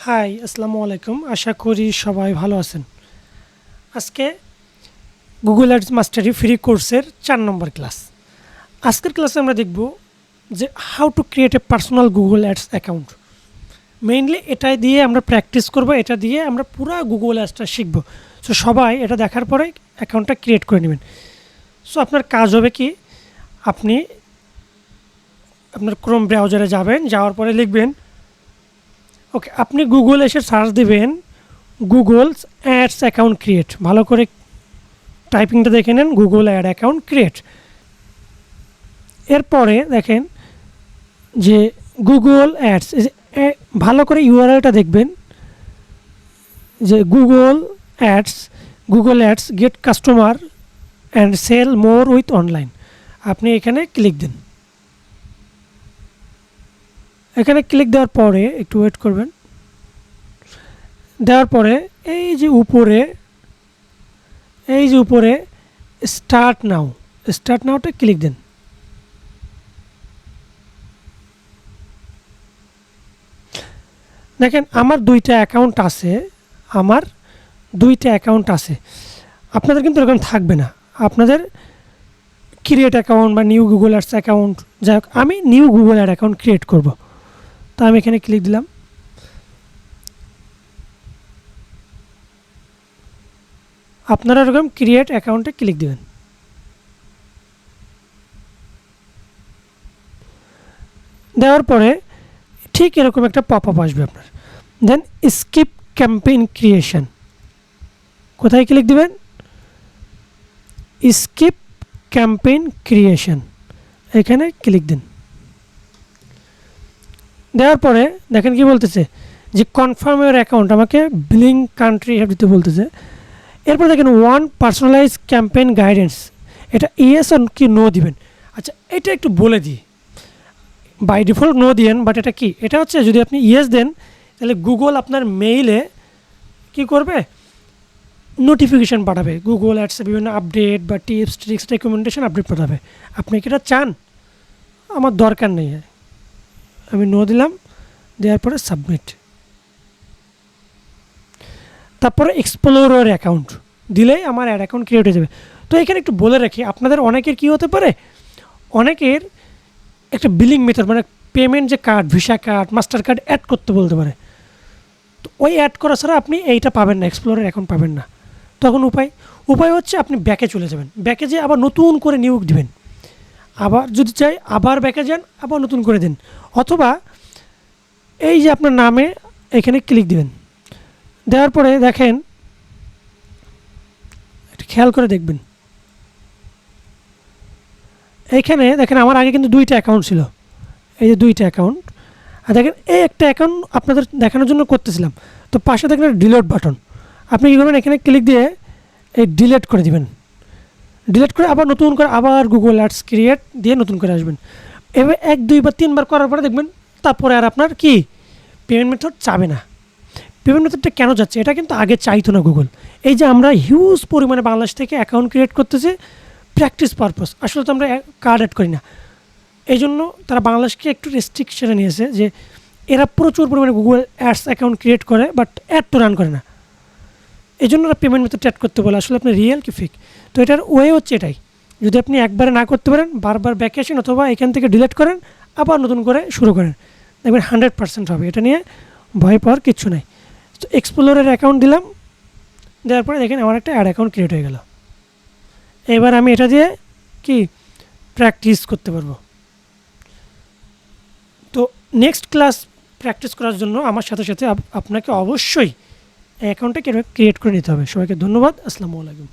High, আসসালামু আলাইকুম। আশা করি সবাই ভালো আছেন। আজকে গুগল অ্যাডস মাস্টারি ফ্রি কোর্সের ৪ নম্বর ক্লাস। আজকের ক্লাসে আমরা দেখব যে how to create a personal Google ads account. Mainly এটাই দিয়ে আমরা প্র্যাকটিস করব, এটা দিয়ে আমরা পুরো গুগল অ্যাডসটা শিখব। সো সবাই এটা দেখার পরে অ্যাকাউন্টটা ক্রিয়েট করে নেবেন। সো আপনার কাজ হবে কি, আপনি আপনার ক্রোম ব্রাউজারে যাবেন, যাওয়ার পরে লিখবেন ওকে, আপনি গুগল এসে সার্চ দিবেন গুগল অ্যাডস অ্যাকাউন্ট ক্রিয়েট। ভালো করে টাইপিংটা দেখে নেন, গুগল অ্যাড অ্যাকাউন্ট ক্রিয়েট। এরপরে দেখেন যে গুগল অ্যাডস, ভালো করে ইউআরএলটা দেখবেন যে Google ads get customer and sell more with online. আপনি এখানে ক্লিক দিন। এখানে ক্লিক দেওয়ার পরে একটু ওয়েট করবেন। দেওয়ার পরে এই যে উপরে স্টার্ট নাওতে ক্লিক দিন। দেখেন আমার দুইটা অ্যাকাউন্ট আছে। আপনাদের কিন্তু এরকম থাকবে না। আপনাদের ক্রিয়েট অ্যাকাউন্ট বা নিউ গুগল অ্যাডস অ্যাকাউন্ট, যাই হোক আমি new Google ad account create করব। তো আমি এখানে ক্লিক দিলাম। আপনারা এরকম ক্রিয়েট অ্যাকাউন্টে ক্লিক দিবেন। দেওয়ার পরে ঠিক এরকম একটা পপ আপ আসবে আপনার। দেন স্কিপ ক্যাম্পেইন ক্রিয়েশন, কোথায় ক্লিক দিবেন? স্কিপ ক্যাম্পেইন ক্রিয়েশন, এখানে ক্লিক দিন। দেওয়ার পরে দেখেন কি বলতেছে যে কনফার্ম ইউর অ্যাকাউন্ট, আমাকে বিলিং কান্ট্রি দিতে বলতেছে। এরপর দেখেন ওয়ান পার্সোনালাইজ ক্যাম্পেইন গাইডেন্স, এটা ইয়েস আর কি নো দিবেন। আচ্ছা, এটা একটু বলে দিই। বাই ডিফল্ট নো দিয়েন, বাট এটা কি, এটা হচ্ছে যদি আপনি ইয়েস দেন তাহলে গুগল আপনার মেইলে কি করবে, নোটিফিকেশান পাঠাবে। গুগল অ্যাডসে বিভিন্ন আপডেট বা টিপস ট্রিক্স রেকমেন্ডেশন আপডেট পাঠাবে। আপনি কি এটা চান? আমার দরকার নেই। আমি নো দিলাম। দেওয়ার পরে সাবমিট। তারপরে এক্সপ্লোর অ্যাকাউন্ট দিলেই আমার অ্যাড অ্যাকাউন্ট ক্রিয়েট হয়ে যাবে। তো এখানে একটু বলে রাখি, আপনাদের অনেকের কী হতে পারে, অনেকের একটা বিলিং মেথড মানে পেমেন্ট যে card, Visa card, Mastercard add করতে বলতে পারে। তো ওই অ্যাড করা ছাড়া আপনি এইটা পাবেন না, এক্সপ্লোরের অ্যাকাউন্ট পাবেন না। তখন উপায় হচ্ছে আপনি ব্যাকে চলে যাবেন। ব্যাকে যেয়ে আবার নতুন করে নিয়োগ দিবেন। আবার যদি চাই আবার ব্যাকে যান, আবার নতুন করে দিন। অথবা এই যে আপনার নামে এখানে ক্লিক দিবেন। দেওয়ার পরে দেখেন, একটু খেয়াল করে দেখবেন, এইখানে দেখেন আমার আগে কিন্তু দুইটা অ্যাকাউন্ট ছিল। এই যে দুইটা অ্যাকাউন্ট, আর দেখেন এই একটা অ্যাকাউন্ট আপনাদের দেখানোর জন্য করতেছিলাম। তো পাশে দেখেন ডিলিট বাটন, আপনি কী করবেন, এখানে ক্লিক দিয়ে এই ডিলিট করে দিবেন। ডিলিট করে আবার নতুন করে আবার গুগল অ্যাডস ক্রিয়েট দিয়ে নতুন করে আসবেন। এবার 1 2 বা 3 বার করার পরে দেখবেন তারপরে আর আপনার কি পেমেন্ট মেথড চাবে না। পেমেন্ট মেথডটা কেন যাচ্ছে, এটা কিন্তু আগে চাইতো না গুগল। এই যে আমরা হিউজ পরিমাণে বাংলাদেশ থেকে অ্যাকাউন্ট ক্রিয়েট করতেছে প্র্যাকটিস পারপাস, আসলে তো আমরা কার্ড অ্যাড করি না। এই জন্য তারা বাংলাদেশকে একটু রেস্ট্রিকশনে নিয়েছে যে এরা প্রচুর পরিমাণে গুগল অ্যাডস অ্যাকাউন্ট ক্রিয়েট করে, বাট অ্যাড তো রান করে না। এই জন্য ওরা পেমেন্ট মেথড অ্যাড করতে বলে। আসলে আপনি রিয়েল কি ফেক, তো এটার ওয়ে হচ্ছে এটাই। যদি আপনি একবারে না করতে পারেন, বারবার ব্যাকে আসেন অথবা এখান থেকে ডিলিট করেন, আবার নতুন করে শুরু করেন, দেখবেন 100% হবে। এটা নিয়ে ভয় পাওয়ার কিচ্ছু নাই। তো এক্সপ্লোরের অ্যাকাউন্ট দিলাম। দেওয়ার পরে দেখেন আমার একটা অ্যাড অ্যাকাউন্ট ক্রিয়েট হয়ে গেল। এবার আমি এটা দিয়ে কি প্র্যাকটিস করতে পারবো। তো নেক্সট ক্লাস প্র্যাকটিস করার জন্য আমার সাথে সাথে আপনাকে অবশ্যই অ্যাকাউন্টটা ক্রিয়েট করে নিতে হবে। সবাইকে ধন্যবাদ। আসসালামু আলাইকুম।